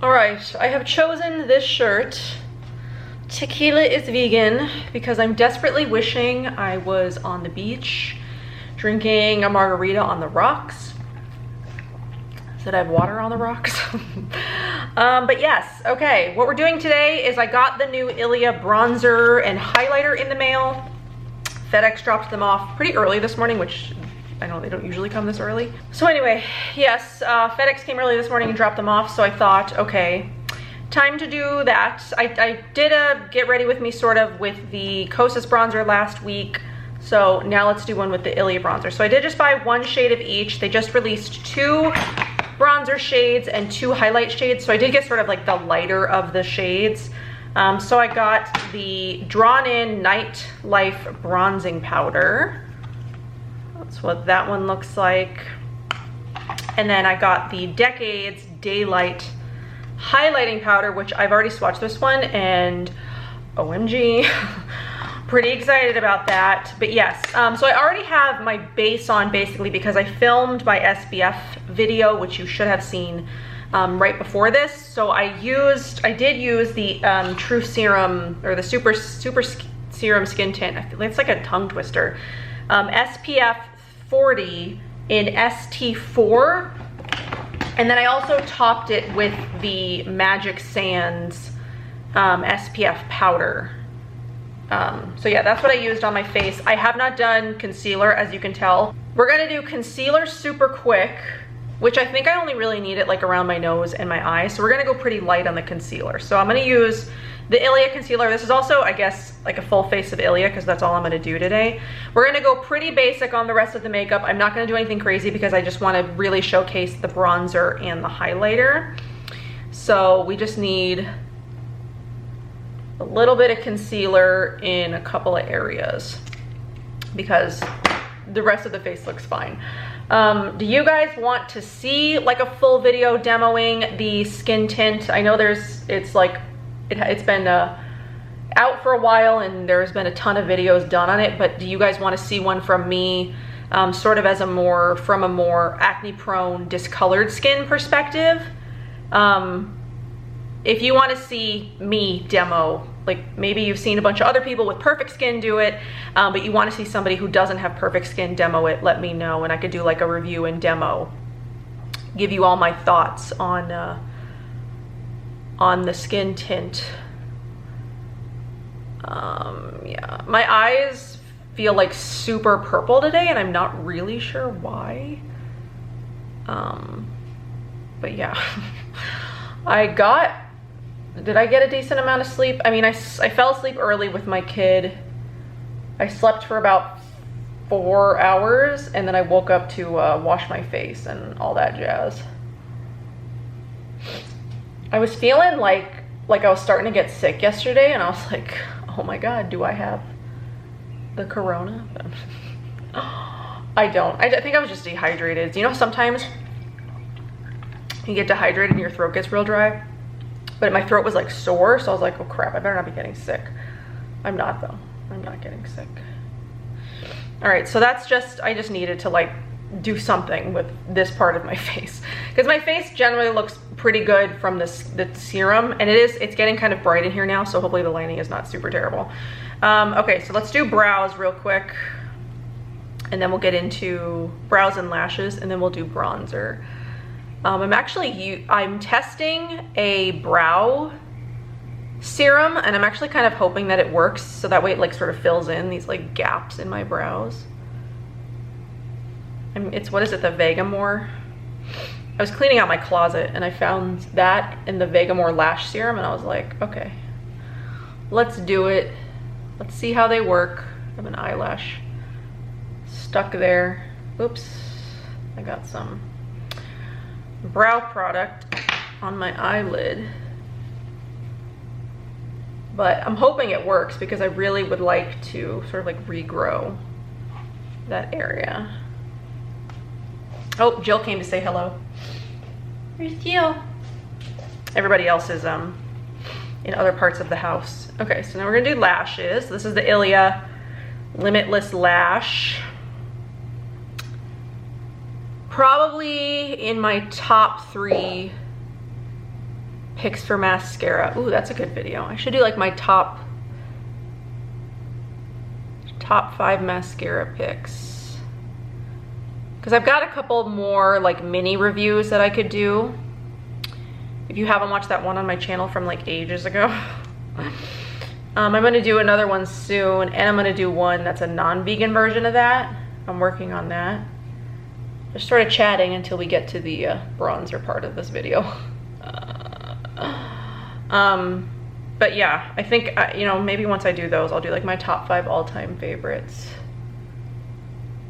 All right, I have chosen this shirt. Tequila is vegan because I'm desperately wishing I was on the beach drinking a margarita on the rocks. Did I have water on the rocks? But yes, okay. What we're doing today is I got the new Ilia Bronzer and highlighter in the mail. FedEx dropped them off pretty early this morning, which I know they don't usually come this early. So anyway, yes, FedEx came early this morning and dropped them off. So I thought, okay, time to do that. I did a get ready with me sort of with the Kosas bronzer last week. So now let's do one with the Ilia bronzer. So I did just buy one shade of each. They just released 2 bronzer shades and 2 highlight shades. So I did get sort of like the lighter of the shades. So I got the Drawn In Night Life Bronzing Powder. That's what that one looks like. And then I got the Decades Daylight Highlighting Powder, which I've already swatched this one, and OMG, pretty excited about that. But yes, so I already have my base on basically because I filmed my SPF video, which you should have seen right before this. So I did use the True Serum, or the Super Serum Skin Tint. It's like a tongue twister. SPF 40 in ST4. And then I also topped it with the Magic Sands SPF powder. So yeah, that's what I used on my face. I have not done concealer, as you can tell. We're gonna do concealer super quick, which I think I only really need it like around my nose and my eyes. So we're gonna go pretty light on the concealer. So I'm gonna use the Ilia concealer. This is also, I guess, like a full face of Ilia because that's all I'm gonna do today. We're gonna go pretty basic on the rest of the makeup. I'm not gonna do anything crazy because I just wanna really showcase the bronzer and the highlighter. So we just need a little bit of concealer in a couple of areas because the rest of the face looks fine. Do you guys want to see like a full video demoing the skin tint? I know it's been out for a while and there's been a ton of videos done on it, but do you guys want to see one from me sort of as from a more acne prone discolored skin perspective? If you want to see me demo, like maybe you've seen a bunch of other people with perfect skin do it, but you want to see somebody who doesn't have perfect skin demo it, let me know and I could do like a review and demo, give you all my thoughts on the skin tint. Yeah, my eyes feel like super purple today and I'm not really sure why. But yeah, did I get a decent amount of sleep? I mean, I fell asleep early with my kid. I slept for about 4 hours and then I woke up to wash my face and all that jazz. I was feeling like I was starting to get sick yesterday and I was like, oh my God, do I have the corona? I don't. I think I was just dehydrated. You know, sometimes you get dehydrated and your throat gets real dry. But my throat was like sore, so I was like, oh crap, I better not be getting sick. I'm not though. I'm not getting sick. All right, so that's I just needed to like do something with this part of my face. Because my face generally looks pretty good from the serum, and it's getting kind of bright in here now, so hopefully the lighting is not super terrible. Okay, so let's do brows real quick. And then we'll get into brows and lashes, and then we'll do bronzer. I'm testing a brow serum and I'm actually kind of hoping that it works so that way it like sort of fills in these like gaps in my brows. What is it, the Vegamore? I was cleaning out my closet and I found that in the Vegamore lash serum and I was like, okay, let's do it. Let's see how they work. I have an eyelash stuck there. Oops, I got some brow product on my eyelid, but I'm hoping it works because I really would like to sort of like regrow that area. Oh, Jill came to say hello. Where's Jill? Everybody else is in other parts of the house. Okay, so now we're gonna do lashes. This is the Ilia Limitless Lash. Probably in my top 3 picks for mascara. Ooh, that's a good video. I should do like my top 5 mascara picks. Because I've got a couple more like mini reviews that I could do. If you haven't watched that one on my channel from like ages ago. I'm gonna do another one soon, and I'm gonna do one that's a non-vegan version of that. I'm working on that. Just sort of chatting until we get to the bronzer part of this video. But yeah, I think, you know, maybe once I do those, I'll do like my top 5 all-time favorites.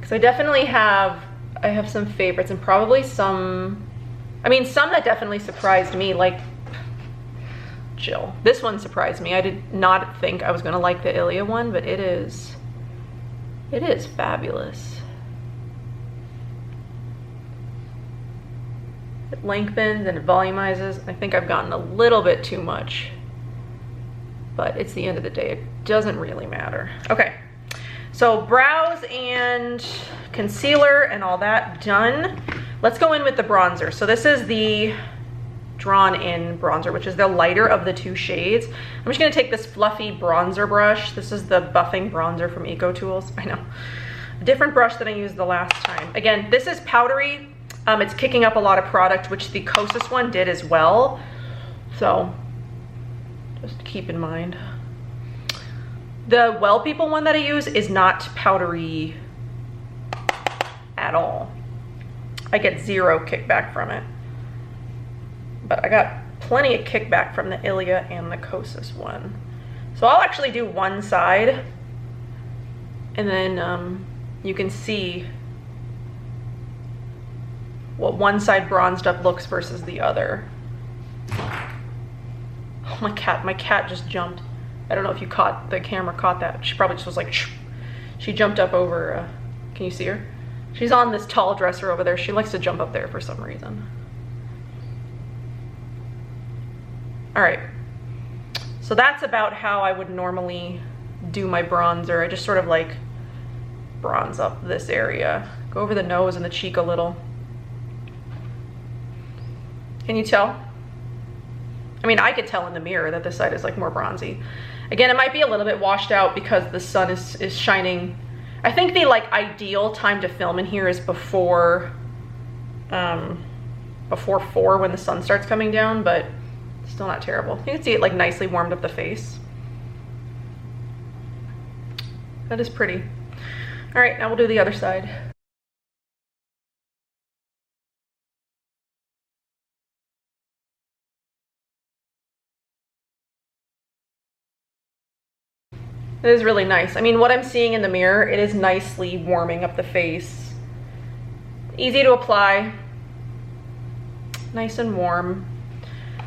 Because I definitely have, I have some favorites and probably some, I mean, some that definitely surprised me, like, Jill. This one surprised me. I did not think I was gonna like the Ilia one, but it is fabulous. It lengthens and it volumizes. I think I've gotten a little bit too much, but it's the end of the day. It doesn't really matter. Okay, so brows and concealer and all that done. Let's go in with the bronzer. So this is the Drawn In bronzer, which is the lighter of the 2 shades. I'm just gonna take this fluffy bronzer brush. This is the buffing bronzer from Eco Tools. I know, a different brush than I used the last time. Again, this is powdery. It's kicking up a lot of product, which the Kosas one did as well. So just keep in mind. The Well People one that I use is not powdery at all. I get 0 kickback from it. But I got plenty of kickback from the Ilia and the Kosas one. So I'll actually do one side, and then you can see what one side bronzed up looks versus the other. Oh, my cat just jumped. I don't know if you caught, the camera caught that. She probably just was like, she jumped up over, can you see her? She's on this tall dresser over there. She likes to jump up there for some reason. All right, so that's about how I would normally do my bronzer. I just sort of like bronze up this area. Go over the nose and the cheek a little. Can you tell? I mean, I could tell in the mirror that this side is like more bronzy. Again, it might be a little bit washed out because the sun is shining. I think the like ideal time to film in here is before 4 when the sun starts coming down, but still not terrible. You can see it like nicely warmed up the face. That is pretty. All right, now we'll do the other side. It is really nice. I mean, what I'm seeing in the mirror, it is nicely warming up the face. Easy to apply. Nice and warm.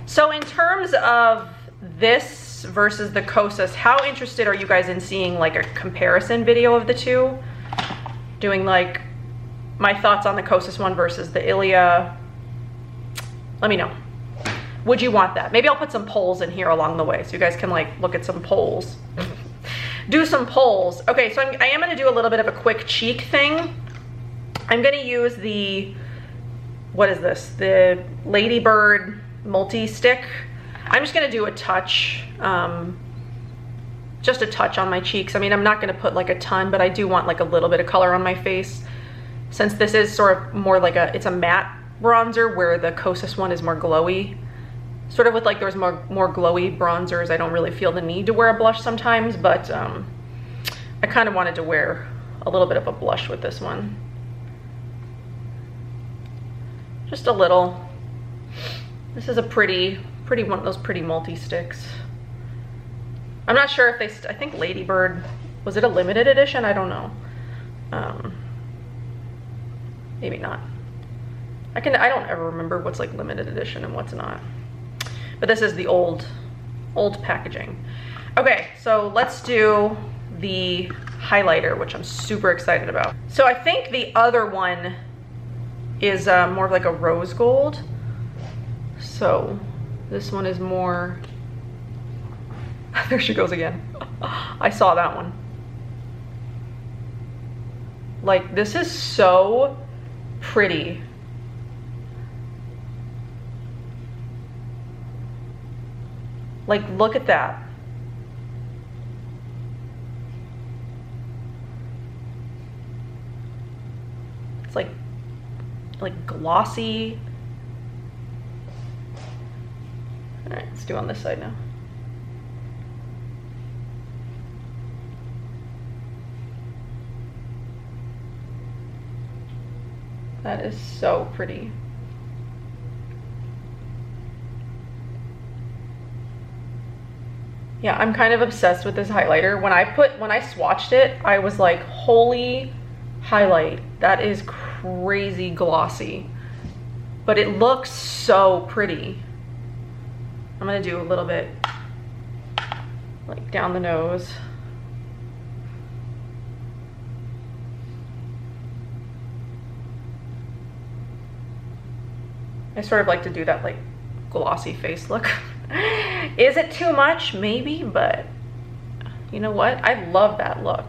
So in terms of this versus the Kosas, how interested are you guys in seeing like a comparison video of the two? Doing like my thoughts on the Kosas one versus the Ilia. Let me know. Would you want that? Maybe I'll put some polls in here along the way so you guys can like look at some polls. Do some polls. Okay, so I am gonna do a little bit of a quick cheek thing. I'm gonna use the, what is this? The Ladybird multi-stick. I'm just gonna do a touch, just a touch on my cheeks. I mean, I'm not gonna put like a ton, but I do want like a little bit of color on my face. Since this is sort of more like it's a matte bronzer where the Kosas one is more glowy. Sort of with like those more glowy bronzers, I don't really feel the need to wear a blush sometimes, but I kind of wanted to wear a little bit of a blush with this one. Just a little. This is a pretty one of those pretty multi-sticks. I'm not sure if they, I think Ladybird, was it a limited edition? I don't know. Maybe not. I don't ever remember what's like limited edition and what's not. But this is the old packaging. Okay, so let's do the highlighter, which I'm super excited about. So I think the other one is more of like a rose gold. So this one is more, there she goes again. I saw that one. Like, this is so pretty. Like, look at that. It's like glossy. All right, let's do on this side now. That is so pretty. Yeah, I'm kind of obsessed with this highlighter. When I swatched it, I was like, holy highlight. That is crazy glossy. But it looks so pretty. I'm gonna do a little bit like down the nose. I sort of like to do that like glossy face look. Is it too much? Maybe, but you know what? I love that look.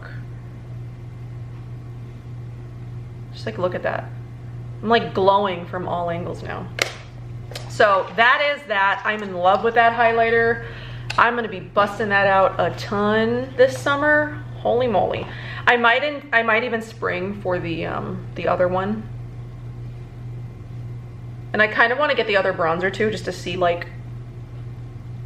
Just like, look at that. I'm like glowing from all angles now. So that is that. I'm in love with that highlighter. I'm gonna be busting that out a ton this summer. Holy moly. I might even spring for the other one. And I kind of want to get the other bronzer too, just to see like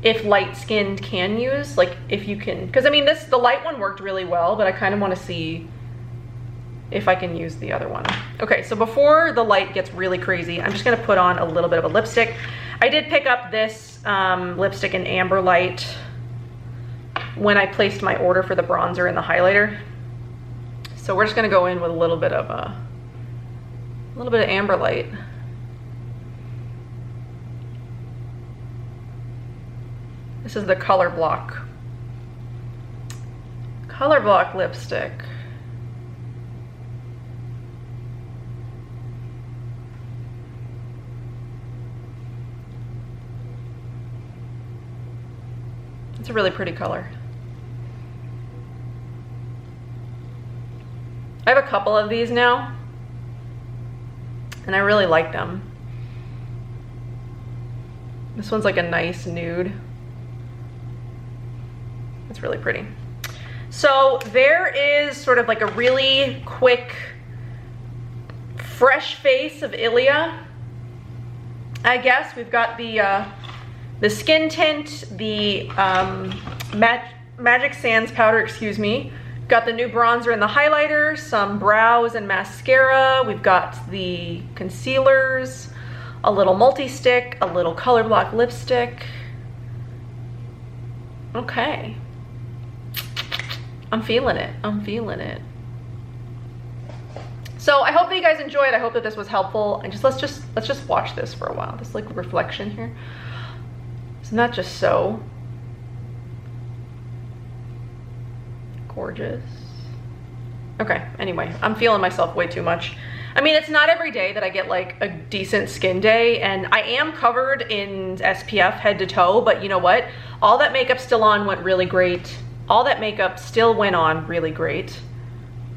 if light skinned can use, like if you can, because I mean the light one worked really well, but I kind of want to see if I can use the other one. Okay, so before the light gets really crazy, I'm just gonna put on a little bit of a lipstick. I did pick up this lipstick in Amber Light when I placed my order for the bronzer and the highlighter. So we're just gonna go in with a little bit of Amber Light. This is the Color Block lipstick. It's a really pretty color. I have a couple of these now, and I really like them. This one's like a nice nude. It's really pretty. So there is sort of like a really quick, fresh face of Ilia. I guess we've got the skin tint, the Magic Sands powder, excuse me. Got the new bronzer and the highlighter, some brows and mascara. We've got the concealers, a little multi-stick, a little Color Block lipstick. Okay. I'm feeling it. I'm feeling it. So I hope that you guys enjoyed. I hope that this was helpful. And let's just watch this for a while. This like reflection here. Isn't that just so gorgeous? Okay, anyway, I'm feeling myself way too much. I mean, it's not every day that I get like a decent skin day, and I am covered in SPF head to toe, but you know what? All that makeup still on went really great. All that makeup still went on really great.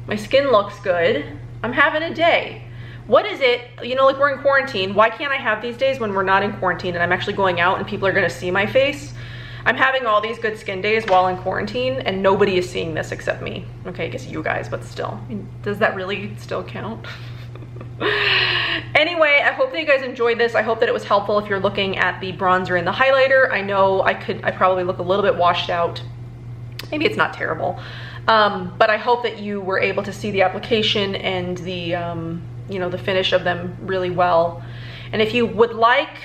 My skin looks good. I'm having a day. What is it, you know, like we're in quarantine. Why can't I have these days when we're not in quarantine and I'm actually going out and people are gonna see my face? I'm having all these good skin days while in quarantine and nobody is seeing this except me. Okay, I guess you guys, but still. I mean, does that really still count? Anyway, I hope that you guys enjoyed this. I hope that it was helpful if you're looking at the bronzer and the highlighter. I know I probably look a little bit washed out. Maybe it's not terrible. But I hope that you were able to see the application and the, you know, the finish of them really well. And if you would like,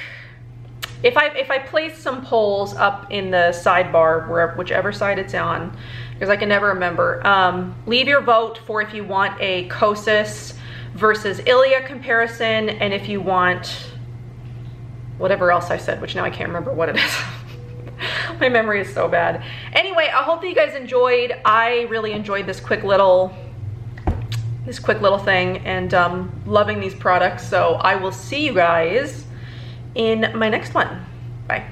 if I place some polls up in the sidebar, whichever side it's on, because I can never remember, leave your vote for if you want a Kosas versus Ilia comparison, and if you want whatever else I said, which now I can't remember what it is. My memory is so bad. Anyway, I hope that you guys enjoyed. I really enjoyed this quick little thing, and loving these products. So I will see you guys in my next one. Bye.